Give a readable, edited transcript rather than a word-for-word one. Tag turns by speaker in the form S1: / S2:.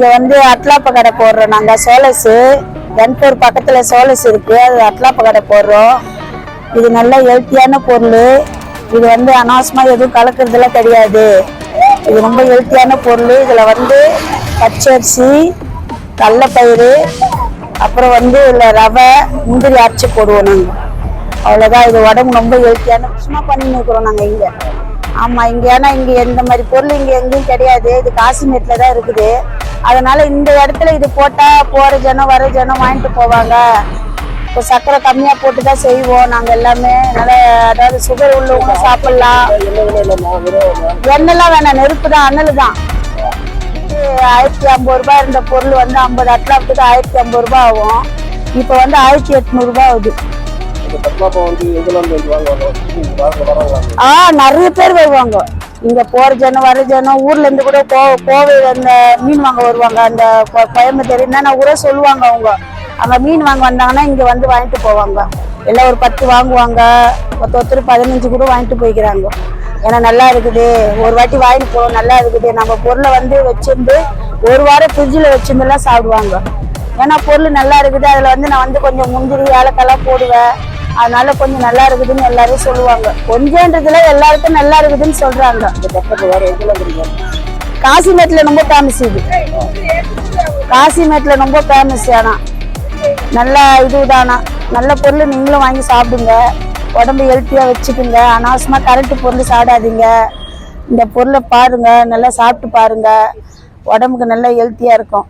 S1: இங்க வந்து அட்லாப்ப கடை போடுறோம் நாங்க. சோலசு கன்பூர் பக்கத்துல சோலஸ் இருக்கு, அது அட்லாப்ப கடை போடுறோம். இது நல்ல ஹெல்த்தியான பொருள். இது வந்து அனாவசியமா எதுவும் கலக்குறதுலாம் கிடையாது. இது ரொம்ப ஹெல்த்தியான பொருள். இதுல வந்து பச்சரிசி, கடலைப்பயிறு, அப்புறம் வந்து இல்லை ரவை, முந்திரி அரைச்சி போடுவோம் நாங்கள். அவ்வளோதான். இது உடம்பு ரொம்ப ஹெல்த்தியான சும்மா பண்ணின்னு இருக்கிறோம் நாங்கள் இங்கே. ஆமாம், இங்கே ஏன்னா இங்கே எந்த மாதிரி பொருள் இங்கே எங்கேயும் கிடையாது. இது காசிமேட்டில் தான் இருக்குது. அதனால இந்த இடத்துல இது போட்டால் போகிற ஜனம் வர ஜனம் வாங்கிட்டு போவாங்க. இப்போ சர்க்கரை கம்மியாக போட்டு தான் செய்வோம் நாங்கள் எல்லாமே. நல்லா அதாவது சுகர் உள்ளவங்க சாப்பிட்லாம். எண்ணெய்லாம் வேணாம், நெருப்பு தான், அனல் தான். 1050 ரூபாய் இருந்த பொருள் வந்து 50 அட்லாப்புக்கு 1050 ரூபாய் ஆகும். இப்போ வந்து 1800 ரூபாய் ஆகுது. நிறைய பேர் வருவாங்க. இங்க போற ஜனம் வர ஜனம் ஊர்ல இருந்து கூட கோவை அந்த மீன் வாங்க வருவாங்க. அந்த கோயம்புத்தூர் என்னென்ன ஊரே சொல்லுவாங்க. அவங்க அங்க மீன் வாங்க வந்தாங்கன்னா இங்க வந்து வாங்கிட்டு போவாங்க. எல்லாம் ஒரு 10 வாங்குவாங்க, ஒருத்தர் 15 கூட வாங்கிட்டு போய்க்கிறாங்க. ஏன்னா நல்லா இருக்குது, ஒரு வாட்டி வாங்கிட்டு போவோம், நல்லா இருக்குது. நம்ம பொருளை வந்து வச்சிருந்து ஒரு வாரம் ஃப்ரிட்ஜில் வச்சிருந்தெல்லாம் சாப்பிடுவாங்க. ஏன்னா பொருள் நல்லா இருக்குது. அதில் வந்து நான் வந்து கொஞ்சம் முந்திரி ஏலக்காய்லாம் போடுவேன். அதனால கொஞ்சம் நல்லா இருக்குதுன்னு எல்லாரும் சொல்லுவாங்க. கொஞ்சன்றதுல எல்லாருக்கும் நல்லா இருக்குதுன்னு சொல்றாங்க. காசிமேட்டில் ரொம்ப ஃபேமஸ் இது. காசிமேட்டில் ரொம்ப ஃபேமஸ். ஆனா நல்லா இதுதானா நல்ல பொருள். நீங்களும் வாங்கி சாப்பிடுங்க, உடம்பு ஹெல்த்தியா வச்சுக்குங்க. அனாவசியமா கரண்ட் பொருள் சாப்பிடாதீங்க. இந்த பொருளை பாருங்க, நல்லா சாப்பிட்டு பாருங்க, உடம்புக்கு நல்லா ஹெல்த்தியா இருக்கும்.